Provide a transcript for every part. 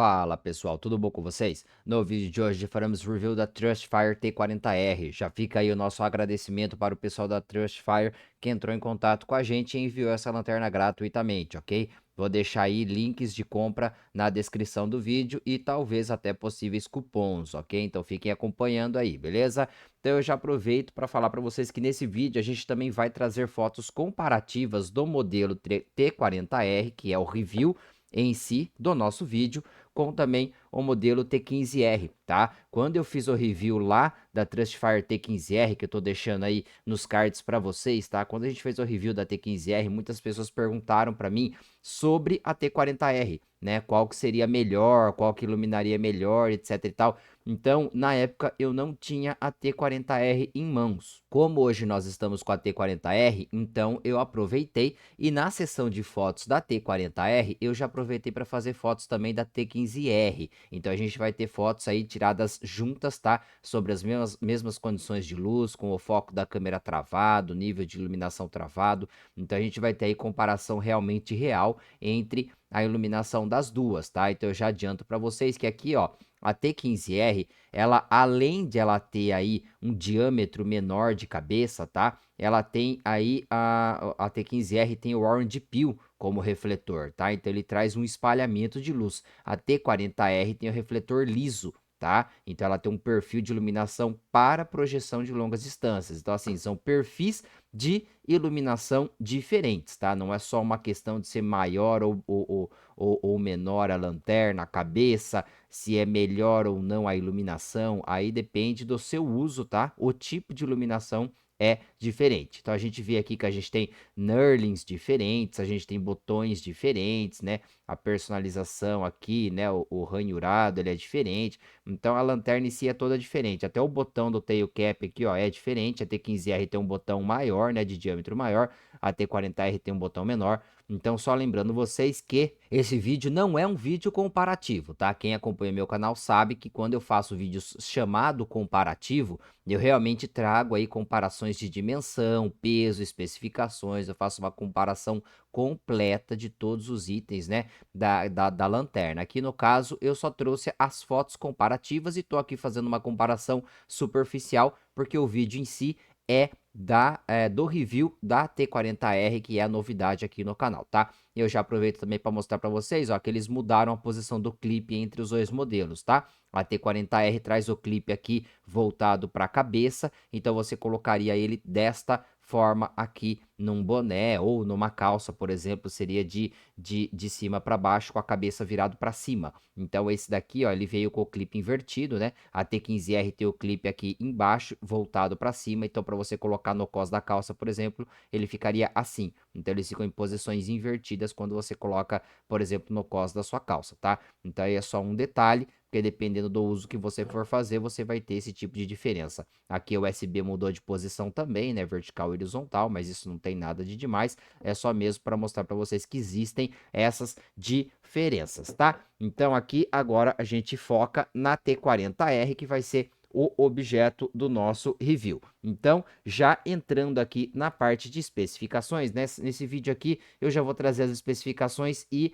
Fala pessoal, tudo bom com vocês? No vídeo de hoje faremos review da Trustfire T40R. Já fica aí o nosso agradecimento para o pessoal da Trustfire que entrou em contato com a gente e enviou essa lanterna gratuitamente, ok? Vou deixar aí links de compra na descrição do vídeo e talvez até possíveis cupons, ok? Então fiquem acompanhando aí, beleza? Então eu já aproveito para falar para vocês que nesse vídeo a gente também vai trazer fotos comparativas do modelo T40R, que é o review em si do nosso vídeo, com também o modelo T15R, tá? Quando eu fiz o review lá da Trustfire T15R, que eu tô deixando aí nos cards para vocês, tá? Quando a gente fez o review da T15R, muitas pessoas perguntaram para mim sobre a T40R, né? Qual que seria melhor, qual que iluminaria melhor, etc e tal. Então, na época, eu não tinha a T40R em mãos. Como hoje nós estamos com a T40R, então eu aproveitei e na seção de fotos da T40R, eu já aproveitei para fazer fotos também da T15R. Então a gente vai ter fotos aí tiradas juntas, tá? Sobre as mesmas condições de luz, com o foco da câmera travado, nível de iluminação travado. Então a gente vai ter aí comparação realmente real entre a iluminação das duas, tá? Então eu já adianto para vocês que aqui, ó, a T15R, ela além de ela ter aí um diâmetro menor de cabeça, tá? Ela tem aí a T15R tem o Orange Peel como refletor, tá? Então ele traz um espalhamento de luz. A T40R tem o refletor liso, tá? Então ela tem um perfil de iluminação para projeção de longas distâncias. Então assim, são perfis de iluminação diferentes, tá? Não é só uma questão de ser maior ou menor a lanterna, a cabeça, se é melhor ou não a iluminação, aí depende do seu uso, tá? O tipo de iluminação é diferente. Então a gente vê aqui que a gente tem knurlings diferentes, a gente tem botões diferentes, né? A personalização aqui, né? O ranhurado, ele é diferente. Então a lanterna em si é toda diferente. Até o botão do tail cap aqui, ó, é diferente. A T15R tem um botão maior, né? De diâmetro maior. A T40R tem um botão menor. Então, só lembrando vocês que esse vídeo não é um vídeo comparativo, tá? Quem acompanha meu canal sabe que quando eu faço vídeos chamado comparativo, eu realmente trago aí comparações de dimensão, peso, especificações, eu faço uma comparação completa de todos os itens, né, da lanterna. Aqui no caso, eu só trouxe as fotos comparativas e tô aqui fazendo uma comparação superficial, porque o vídeo em si é do review da T40R, que é a novidade aqui no canal, tá? Eu já aproveito também para mostrar para vocês, ó, que eles mudaram a posição do clipe entre os dois modelos, tá? A T40R traz o clipe aqui voltado para a cabeça, então você colocaria ele desta forma aqui num boné ou numa calça, por exemplo, seria de cima para baixo com a cabeça virado para cima. Então esse daqui, ó, ele veio com o clipe invertido, né? A T15R tem o clipe aqui embaixo, voltado para cima, então para você colocar no cós da calça, por exemplo, ele ficaria assim. Então eles ficam em posições invertidas quando você coloca, por exemplo, no cós da sua calça, tá? Então aí é só um detalhe, porque dependendo do uso que você for fazer, você vai ter esse tipo de diferença. Aqui o USB mudou de posição também, né, vertical e horizontal, mas isso não tem nada de demais, é só mesmo para mostrar para vocês que existem essas diferenças, tá? Então aqui agora a gente foca na T40R, que vai ser o objeto do nosso review. Então, já entrando aqui na parte de especificações, nesse vídeo aqui eu já vou trazer as especificações e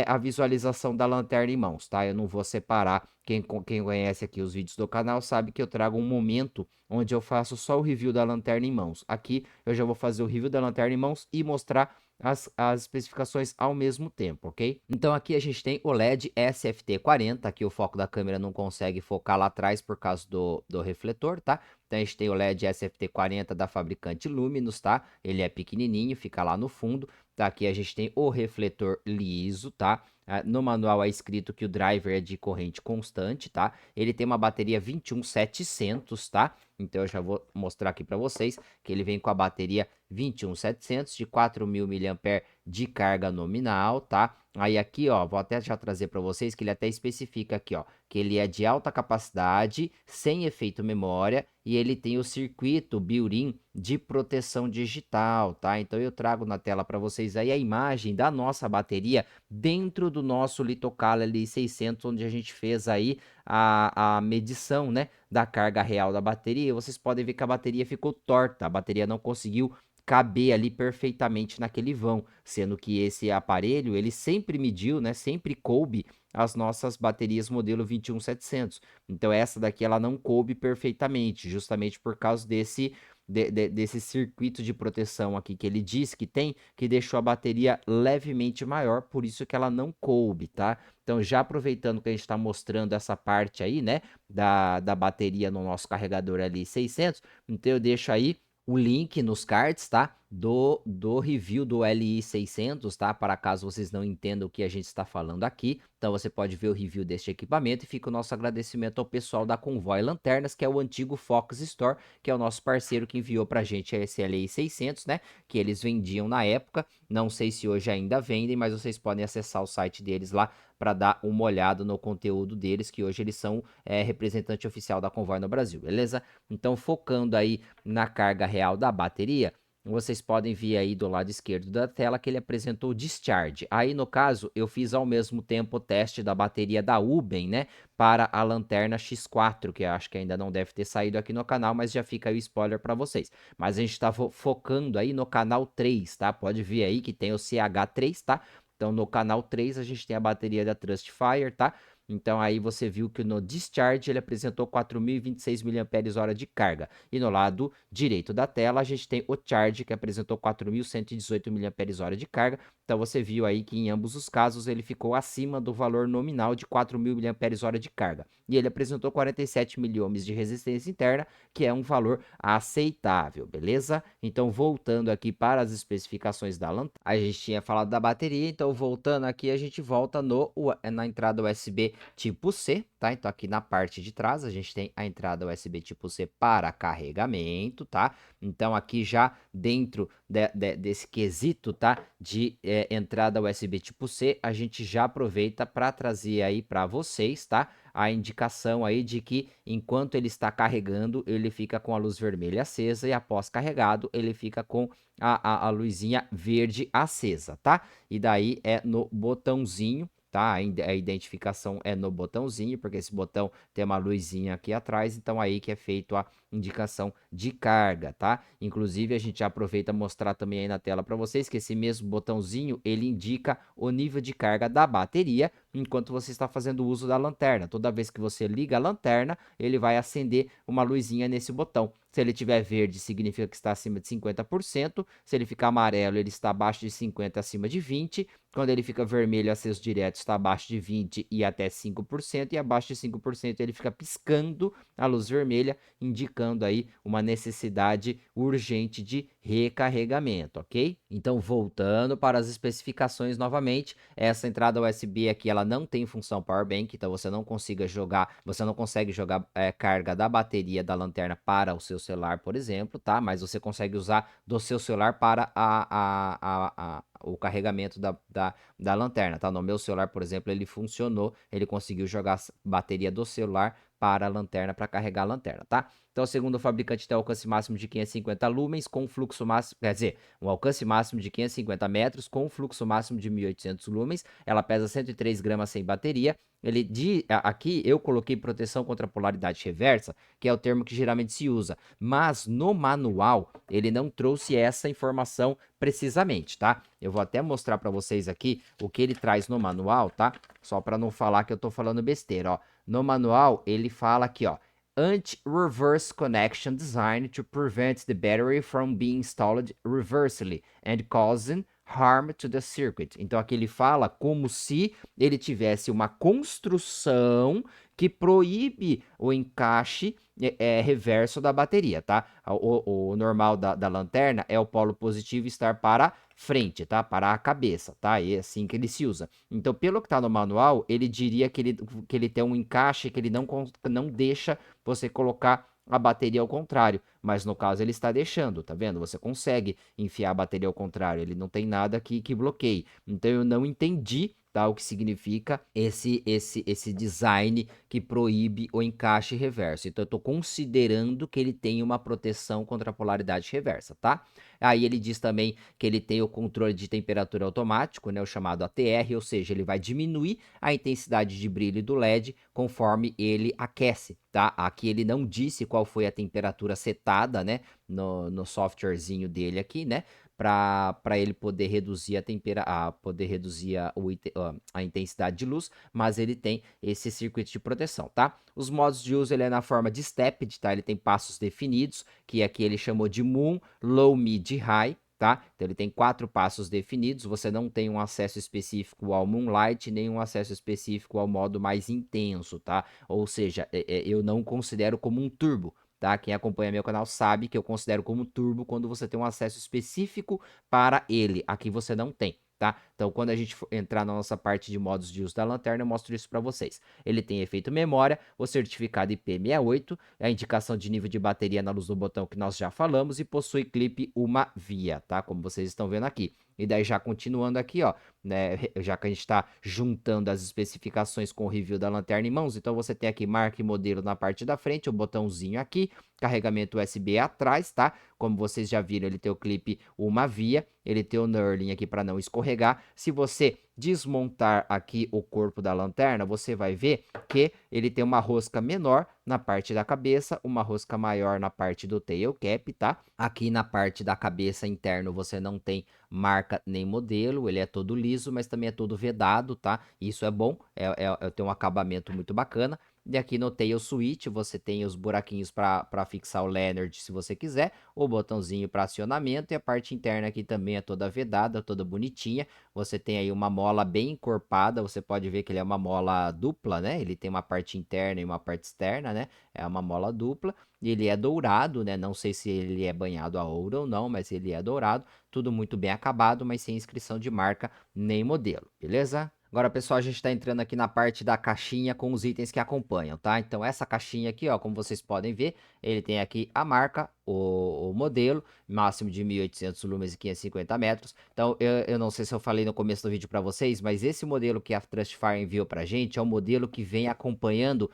a visualização da lanterna em mãos, tá? Eu não vou separar, quem conhece aqui os vídeos do canal sabe que eu trago um momento onde eu faço só o review da lanterna em mãos. Aqui eu já vou fazer o review da lanterna em mãos e mostrar as especificações ao mesmo tempo, ok? Então aqui a gente tem o LED SFT40, aqui o foco da câmera não consegue focar lá atrás por causa do refletor, tá? Então a gente tem o LED SFT40 da fabricante Luminous, tá? Ele é pequenininho, fica lá no fundo. Tá? Aqui a gente tem o refletor liso, tá? No manual é escrito que o driver é de corrente constante, tá? Ele tem uma bateria 21700, tá? Então eu já vou mostrar aqui para vocês que ele vem com a bateria 21700 de 4000 mAh de carga nominal, tá? Aí aqui, ó, vou até já trazer para vocês que ele até especifica aqui, ó, que ele é de alta capacidade, sem efeito memória, e ele tem o circuito built-in de proteção digital, tá? Então eu trago na tela para vocês aí a imagem da nossa bateria dentro do nosso Litocala LI600, onde a gente fez aí a medição, né, da carga real da bateria. E vocês podem ver que a bateria ficou torta, a bateria não conseguiu caber ali perfeitamente naquele vão, sendo que esse aparelho, ele sempre mediu, né, sempre coube as nossas baterias modelo 21700. Então essa daqui ela não coube perfeitamente, justamente por causa desse circuito de proteção aqui que ele diz que tem, que deixou a bateria levemente maior, por isso que ela não coube, tá? Então, já aproveitando que a gente está mostrando essa parte aí, né, da bateria no nosso carregador LI600, então eu deixo aí o link nos cards, tá? Do review do LI600, tá? Para caso vocês não entendam o que a gente está falando aqui. Então você pode ver o review deste equipamento e fica o nosso agradecimento ao pessoal da Convoy Lanternas, que é o antigo Fox Store, que é o nosso parceiro que enviou pra gente esse LI600, né? Que eles vendiam na época. Não sei se hoje ainda vendem, mas vocês podem acessar o site deles lá para dar uma olhada no conteúdo deles, que hoje eles são representante oficial da Convoy no Brasil, beleza? Então, focando aí na carga real da bateria, vocês podem ver aí do lado esquerdo da tela que ele apresentou discharge. Aí, no caso, eu fiz ao mesmo tempo o teste da bateria da Uben, né, para a lanterna X4, que eu acho que ainda não deve ter saído aqui no canal, mas já fica aí o spoiler para vocês. Mas a gente está focando aí no canal 3, tá? Pode ver aí que tem o CH3, tá? Então, no canal 3, a gente tem a bateria da Trustfire, tá? Então, aí você viu que no discharge ele apresentou 4.026 mAh de carga. E no lado direito da tela, a gente tem o charge, que apresentou 4.118 mAh de carga. Então, você viu aí que em ambos os casos ele ficou acima do valor nominal de 4.000 mAh de carga. E ele apresentou 47 miliohms de resistência interna, que é um valor aceitável, beleza? Então, voltando aqui para as especificações da lanterna, a gente tinha falado da bateria, então voltando aqui, a gente volta na entrada USB tipo C, tá? Então, aqui na parte de trás, a gente tem a entrada USB tipo C para carregamento, tá? Então, aqui já dentro desse quesito, tá? De entrada USB tipo C, a gente já aproveita para trazer aí para vocês, tá? A indicação aí de que enquanto ele está carregando, ele fica com a luz vermelha acesa e após carregado, ele fica com a luzinha verde acesa, tá? E daí é no botãozinho, tá? A identificação é no botãozinho, porque esse botão tem uma luzinha aqui atrás, então aí que é feito a indicação de carga, tá? Inclusive a gente já aproveita mostrar também aí na tela para vocês que esse mesmo botãozinho, ele indica o nível de carga da bateria enquanto você está fazendo uso da lanterna. Toda vez que você liga a lanterna, ele vai acender uma luzinha nesse botão. Se ele tiver verde, significa que está acima de 50%. Se ele ficar amarelo, ele está abaixo de 50, acima de 20. Quando ele fica vermelho, acesso direto, está abaixo de 20 e até 5%. E abaixo de 5%, ele fica piscando a luz vermelha, indicando aí uma necessidade urgente de recarregamento, ok? Então, voltando para as especificações novamente, essa entrada USB aqui, ela não tem função Power Bank, então você não consegue jogar carga da bateria da lanterna para o seu celular, por exemplo, tá? Mas você consegue usar do seu celular para o carregamento da lanterna, tá? No meu celular, por exemplo, ele funcionou, ele conseguiu jogar a bateria do celular para a lanterna, para carregar a lanterna, tá? Então, segundo o fabricante, tem alcance máximo de 550 lumens com fluxo máximo, quer dizer, um alcance máximo de 550 metros com fluxo máximo de 1.800 lumens. Ela pesa 103 gramas sem bateria. Aqui eu coloquei proteção contra polaridade reversa, que é o termo que geralmente se usa, mas no manual ele não trouxe essa informação precisamente, tá? Eu vou até mostrar para vocês aqui o que ele traz no manual, tá? Só para não falar que eu tô falando besteira, ó. No manual ele fala aqui, ó, anti-reverse connection design to prevent the battery from being installed reversely and causing harm to the circuit. Então aqui ele fala como se ele tivesse uma construção que proíbe o encaixe reverso da bateria, tá? O normal da lanterna é o polo positivo estar para frente, tá? Para a cabeça, tá? E é assim que ele se usa. Então, pelo que tá no manual, ele diria que ele tem um encaixe que ele não deixa você colocar a bateria ao contrário, mas no caso ele está deixando, tá vendo? Você consegue enfiar a bateria ao contrário, ele não tem nada que bloqueie. Então eu não entendi, tá, o que significa esse design que proíbe o encaixe reverso. Então eu estou considerando que ele tem uma proteção contra a polaridade reversa, tá? Aí ele diz também que ele tem o controle de temperatura automático, né, o chamado ATR, ou seja, ele vai diminuir a intensidade de brilho do LED conforme ele aquece, tá? Aqui ele não disse qual foi a temperatura setada, né, no softwarezinho dele aqui, né? para ele poder reduzir poder reduzir a intensidade de luz, mas ele tem esse circuito de proteção, tá? Os modos de uso ele é na forma de stepped, tá? Ele tem passos definidos, que aqui ele chamou de Moon, Low, Mid e High, tá? Então ele tem 4 passos definidos, você não tem um acesso específico ao Moonlight, nem um acesso específico ao modo mais intenso, tá? Ou seja, eu não considero como um turbo, tá? Quem acompanha meu canal sabe que eu considero como turbo quando você tem um acesso específico para ele, aqui você não tem. Tá? Então, quando a gente for entrar na nossa parte de modos de uso da lanterna, eu mostro isso para vocês. Ele tem efeito memória, o certificado IP68, a indicação de nível de bateria na luz do botão que nós já falamos e possui clipe uma via, tá? Como vocês estão vendo aqui. E daí já continuando aqui, ó, né, já que a gente está juntando as especificações com o review da lanterna em mãos, então você tem aqui marca e modelo na parte da frente, o botãozinho aqui, carregamento USB atrás, tá? Como vocês já viram, ele tem o clipe uma via, ele tem o knurling aqui para não escorregar. Se você desmontar aqui o corpo da lanterna, você vai ver que ele tem uma rosca menor na parte da cabeça, uma rosca maior na parte do tail cap, tá? Aqui na parte da cabeça interno você não tem marca nem modelo, ele é todo liso, mas também é todo vedado, tá? Isso é bom, tem um acabamento muito bacana. E aqui no tail switch você tem os buraquinhos para fixar o lanyard se você quiser, o botãozinho para acionamento e a parte interna aqui também é toda vedada, toda bonitinha. Você tem aí uma mola bem encorpada, você pode ver que ele é uma mola dupla, né? Ele tem uma parte interna e uma parte externa, né? É uma mola dupla. E ele é dourado, né? Não sei se ele é banhado a ouro ou não, mas ele é dourado. Tudo muito bem acabado, mas sem inscrição de marca nem modelo, beleza? Agora, pessoal, a gente está entrando aqui na parte da caixinha com os itens que acompanham, tá? Então, essa caixinha aqui, ó, como vocês podem ver, ele tem aqui a marca, o modelo, máximo de 1.800 lumens e 550 metros. Então, eu não sei se eu falei no começo do vídeo para vocês, mas esse modelo que a Trustfire enviou para gente é o modelo que vem acompanhando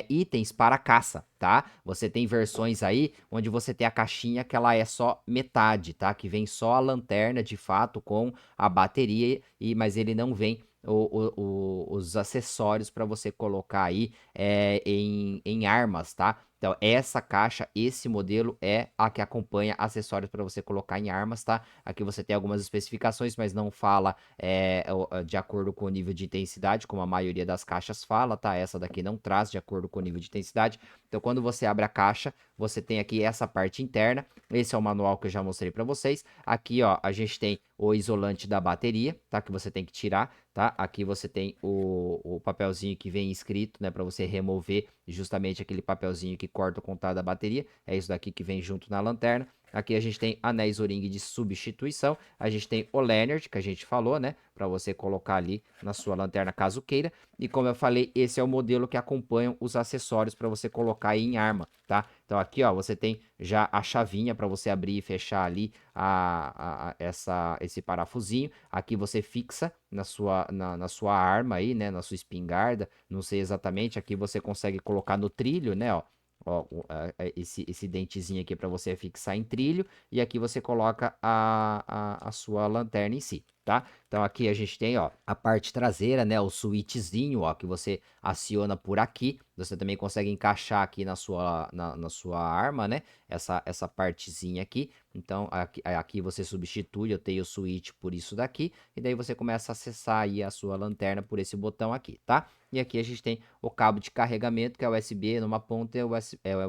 itens para caça, tá? Você tem versões aí onde você tem a caixinha que ela é só metade, tá? Que vem só a lanterna de fato com a bateria, mas ele não vem os acessórios para você colocar aí em armas, tá? Então, essa caixa, esse modelo é a que acompanha acessórios para você colocar em armas, tá? Aqui você tem algumas especificações, mas não fala de acordo com o nível de intensidade, como a maioria das caixas fala, tá? Essa daqui não traz de acordo com o nível de intensidade. Então, quando você abre a caixa, você tem aqui essa parte interna. Esse é o manual que eu já mostrei para vocês. Aqui, ó, a gente tem o isolante da bateria, tá? Que você tem que tirar, tá? Aqui você tem o papelzinho que vem escrito, né? Para você remover justamente aquele papelzinho que corta o contato da bateria. É isso daqui que vem junto na lanterna. Aqui a gente tem anéis O-ring de substituição. A gente tem o lanyard, que a gente falou, né? Para você colocar ali na sua lanterna caso queira. E como eu falei, esse é o modelo que acompanha os acessórios para você colocar aí em arma, tá? Então aqui, ó, você tem já a chavinha para você abrir e fechar ali esse parafusinho. Aqui você fixa na sua arma aí, né? Na sua espingarda. Não sei exatamente. Aqui você consegue colocar no trilho, né? Ó, esse dentezinho aqui para você fixar em trilho. E aqui você coloca a sua lanterna em si, tá? Então aqui a gente tem, ó, a parte traseira, né? O switchzinho, ó, que você aciona por aqui. Você também consegue encaixar aqui na sua arma, né? Essa partezinha aqui. Então, aqui você substitui, eu tenho o switch por isso daqui, e daí você começa a acessar aí a sua lanterna por esse botão aqui, tá? E aqui a gente tem o cabo de carregamento, que é USB numa ponta, e o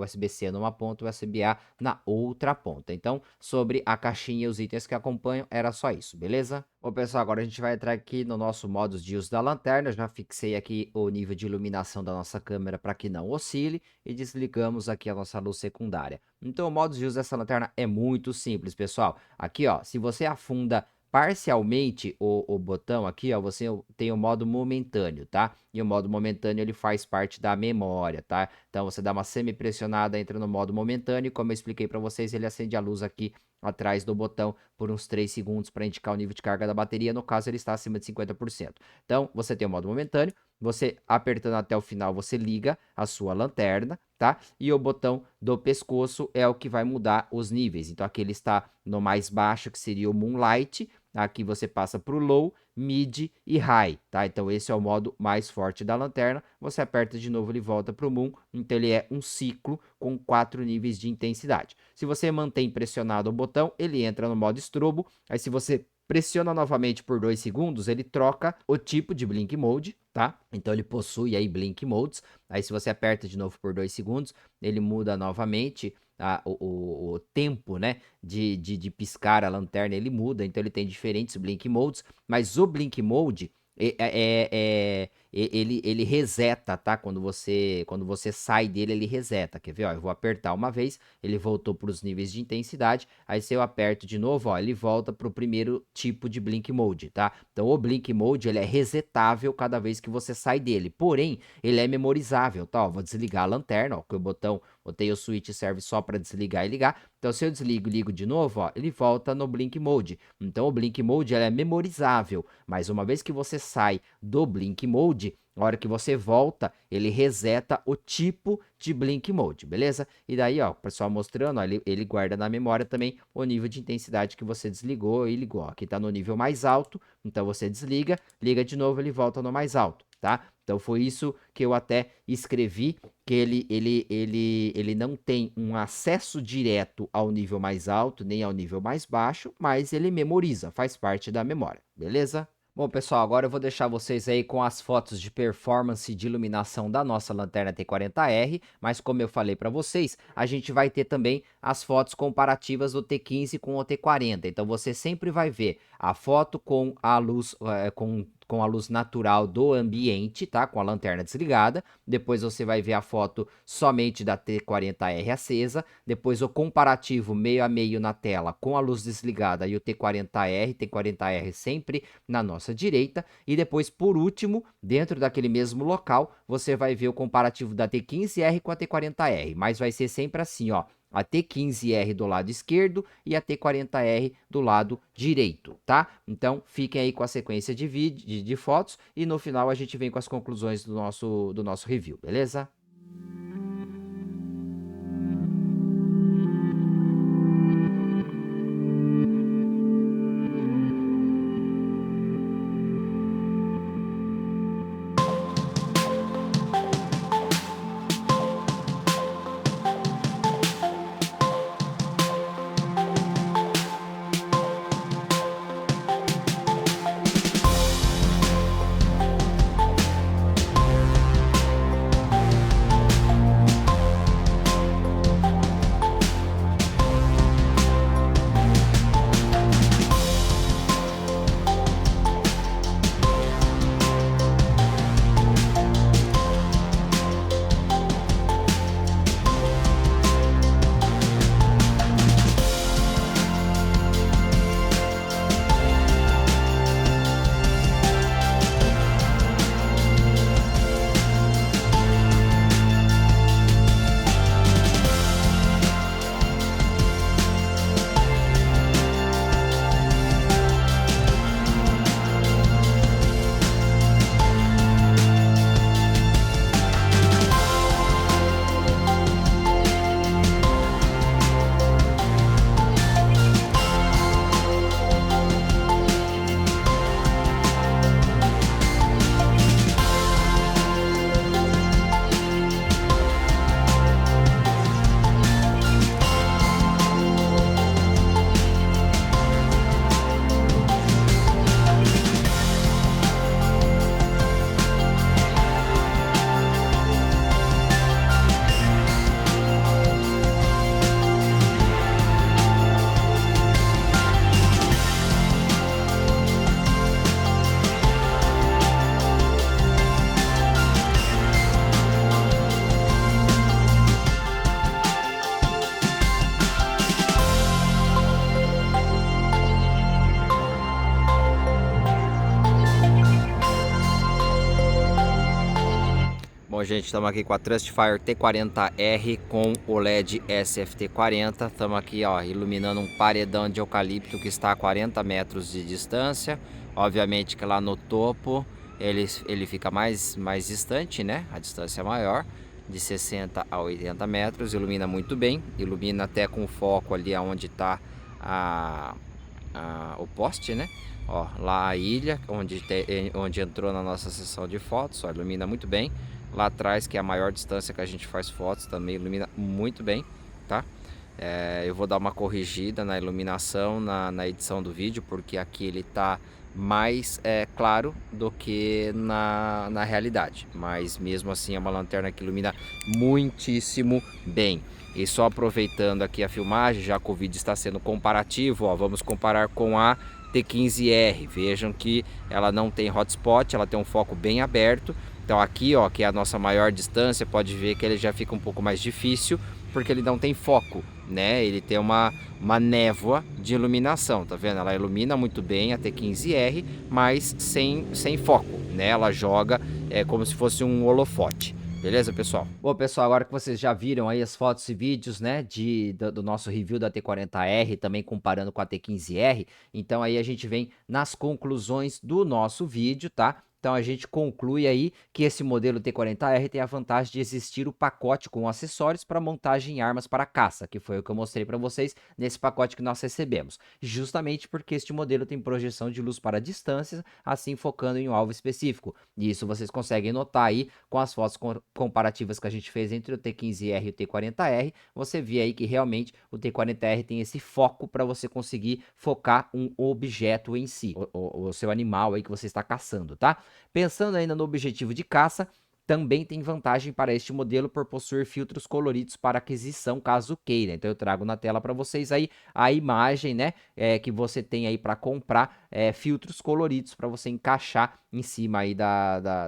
USB-C numa ponta, o USB-A na outra ponta. Então, sobre a caixinha e os itens que acompanham, era só isso, beleza? Bom, pessoal, agora a gente vai entrar aqui no nosso modo de uso da lanterna. Eu já fixei aqui o nível de iluminação da nossa câmera para que não oscile e desligamos aqui a nossa luz secundária. Então, o modo de uso dessa lanterna é muito simples, pessoal. Aqui, ó, se você afunda parcialmente o botão aqui, ó, você tem o modo momentâneo, tá? E o modo momentâneo, ele faz parte da memória, tá? Então, você dá uma semi-pressionada, entra no modo momentâneo, e como eu expliquei para vocês, ele acende a luz aqui atrás do botão por uns 3 segundos para indicar o nível de carga da bateria, no caso ele está acima de 50%. Então, você tem o modo momentâneo, você apertando até o final, você liga a sua lanterna, tá? E o botão do pescoço é o que vai mudar os níveis. Então, aqui ele está no mais baixo, que seria o Moonlight, Aqui você passa para o low, mid e high, tá? Então esse é o modo mais forte da lanterna. Você aperta de novo, ele volta para o moon. Então ele é um ciclo com 4 níveis de intensidade. Se você mantém pressionado o botão, ele entra no modo estrobo. Aí se você pressiona novamente por 2 segundos, ele troca o tipo de Blink Mode, tá? Então ele possui aí Blink Modes. Aí se você aperta de novo por 2 segundos, ele muda novamente o tempo, né, de piscar a lanterna, ele muda. Então ele tem diferentes Blink Modes, mas o Blink Mode ele reseta, tá? Quando você sai dele, ele reseta. Quer ver? Ó, eu vou apertar uma vez, ele voltou para os níveis de intensidade. Aí se eu aperto de novo, ó, ele volta para o primeiro tipo de Blink Mode, tá? Então o Blink Mode ele é resetável cada vez que você sai dele. Porém, ele é memorizável, tá? Ó, vou desligar a lanterna, ó, que o botão, botei o switch, serve só para desligar e ligar. Então se eu desligo e ligo de novo, ó, ele volta no Blink Mode. Então o Blink Mode ele é memorizável, mas uma vez que você sai do Blink Mode, na hora que você volta, ele reseta o tipo de Blink Mode, beleza? E daí, ó, o pessoal mostrando, ó, ele guarda na memória também o nível de intensidade que você desligou e ligou. Aqui tá no nível mais alto, então você desliga, liga de novo, ele volta no mais alto, tá? Então foi isso que eu até escrevi, que ele não tem um acesso direto ao nível mais alto, nem ao nível mais baixo, mas ele memoriza, faz parte da memória, beleza? Bom, pessoal, agora eu vou deixar vocês aí com as fotos de performance de iluminação da nossa lanterna T40R, mas como eu falei para vocês, a gente vai ter também as fotos comparativas do T15 com o T40. Então você sempre vai ver a foto com a luz, com a luz natural do ambiente, tá? Com a lanterna desligada. Depois você vai ver a foto somente da T40R acesa. Depois o comparativo meio a meio na tela com a luz desligada e o T40R sempre na nossa direita. E depois, por último, dentro daquele mesmo local, você vai ver o comparativo da T15R com a T40R. Mas vai ser sempre assim, ó. A T15R do lado esquerdo e a T40R do lado direito, tá? Então, fiquem aí com a sequência de vídeo, de fotos, e no final a gente vem com as conclusões do nosso review, beleza? Bom, gente, estamos aqui com a Trustfire T40R com o LED SFT40. Estamos aqui, ó, iluminando um paredão de eucalipto que está a 40 metros de distância. Obviamente que lá no topo ele fica mais distante, né? A distância é maior, de 60 a 80 metros. Ilumina muito bem, ilumina até com foco ali onde está o poste, né? Ó, lá a ilha, onde entrou na nossa sessão de fotos, ó, ilumina muito bem. Lá atrás, que é a maior distância que a gente faz fotos, também ilumina muito bem, tá? Eu vou dar uma corrigida na iluminação, na edição do vídeo, porque aqui ele tá mais claro do que na realidade. Mas mesmo assim é uma lanterna que ilumina muitíssimo bem. E só aproveitando aqui a filmagem, já que o vídeo está sendo comparativo, ó, vamos comparar com a T15R. Vejam que ela não tem hotspot, ela tem um foco bem aberto. Então aqui, ó, que é a nossa maior distância, pode ver que ele já fica um pouco mais difícil, porque ele não tem foco, né? Ele tem uma névoa de iluminação, tá vendo? Ela ilumina muito bem a T15R, mas sem foco, né? Ela joga como se fosse um holofote. Beleza, pessoal? Bom, pessoal, agora que vocês já viram aí as fotos e vídeos, né, do nosso review da T40R, também comparando com a T15R, então aí a gente vem nas conclusões do nosso vídeo, tá? Então a gente conclui aí que esse modelo T40R tem a vantagem de existir o pacote com acessórios para montagem em armas para caça, que foi o que eu mostrei para vocês nesse pacote que nós recebemos. Justamente porque este modelo tem projeção de luz para distâncias, assim focando em um alvo específico. E isso vocês conseguem notar aí com as fotos comparativas que a gente fez entre o T15R e o T40R. Você vê aí que realmente o T40R tem esse foco para você conseguir focar um objeto em si, o seu animal aí que você está caçando, tá? Pensando ainda no objetivo de caça, também tem vantagem para este modelo por possuir filtros coloridos para aquisição, caso queira. Então eu trago na tela para vocês aí a imagem, né, que você tem aí para comprar filtros coloridos para você encaixar em cima aí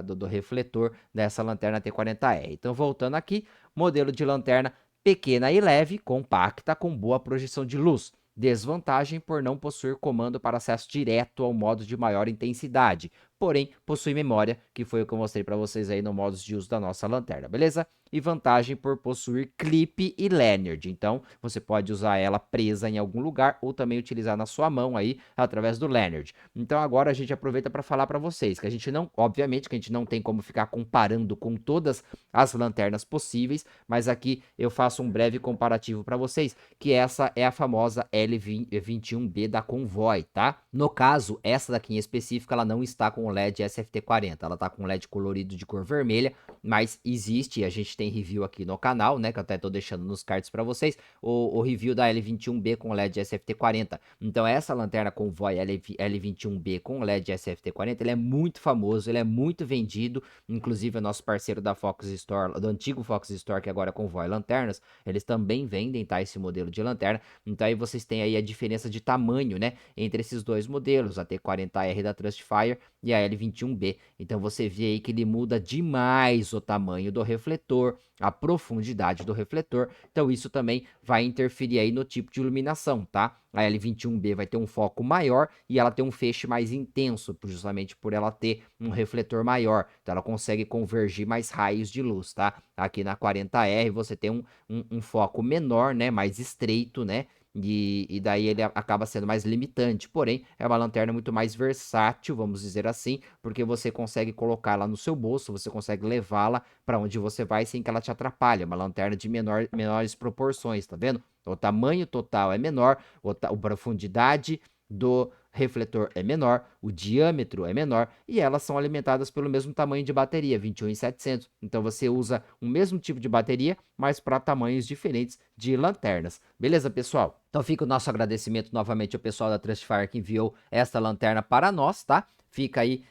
do refletor dessa lanterna T40R. Então voltando aqui, modelo de lanterna pequena e leve, compacta, com boa projeção de luz. Desvantagem por não possuir comando para acesso direto ao modo de maior intensidade, porém possui memória, que foi o que eu mostrei para vocês aí no modo de uso da nossa lanterna, beleza? E vantagem por possuir clipe e lanyard, então você pode usar ela presa em algum lugar ou também utilizar na sua mão aí através do lanyard. Então agora a gente aproveita para falar para vocês que a gente não, obviamente que a gente não tem como ficar comparando com todas as lanternas possíveis, mas aqui eu faço um breve comparativo para vocês, que essa é a famosa L21B da Convoy, tá? No caso, essa daqui em específico, ela não está com o LED SFT40, ela tá com LED colorido de cor vermelha, mas existe, a gente tem review aqui no canal, né, que eu até tô deixando nos cards para vocês, o review da L21B com LED SFT40. Então essa lanterna Convoy L21B com LED SFT40, ele é muito famoso, ele é muito vendido, inclusive o nosso parceiro da Fox Store, do antigo Fox Store, que agora é Convoy Lanternas, eles também vendem, tá, esse modelo de lanterna. Então aí vocês têm aí a diferença de tamanho, né, entre esses dois modelos, a T40R da Trustfire e a L21B. Então você vê aí que ele muda demais o tamanho do refletor, a profundidade do refletor. Então isso também vai interferir aí no tipo de iluminação, tá? A L21B vai ter um foco maior e ela tem um feixe mais intenso, justamente por ela ter um refletor maior. Então ela consegue convergir mais raios de luz, tá? Aqui na 40R você tem um foco menor, né? Mais estreito, né? E daí ele acaba sendo mais limitante, porém é uma lanterna muito mais versátil, vamos dizer assim, porque você consegue colocá-la no seu bolso, você consegue levá-la para onde você vai sem que ela te atrapalhe. É uma lanterna de menores proporções, tá vendo? O tamanho total é menor, a profundidade do refletor é menor, o diâmetro é menor e elas são alimentadas pelo mesmo tamanho de bateria, 21700. Então você usa o mesmo tipo de bateria, mas para tamanhos diferentes de lanternas. Beleza, pessoal? Então fica o nosso agradecimento novamente ao pessoal da Trustfire que enviou esta lanterna para nós, tá? Fica aí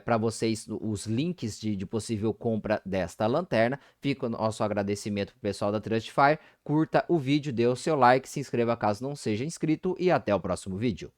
para vocês os links de possível compra desta lanterna. Fica o nosso agradecimento para o pessoal da Trustfire. Curta o vídeo, dê o seu like, se inscreva caso não seja inscrito e até o próximo vídeo.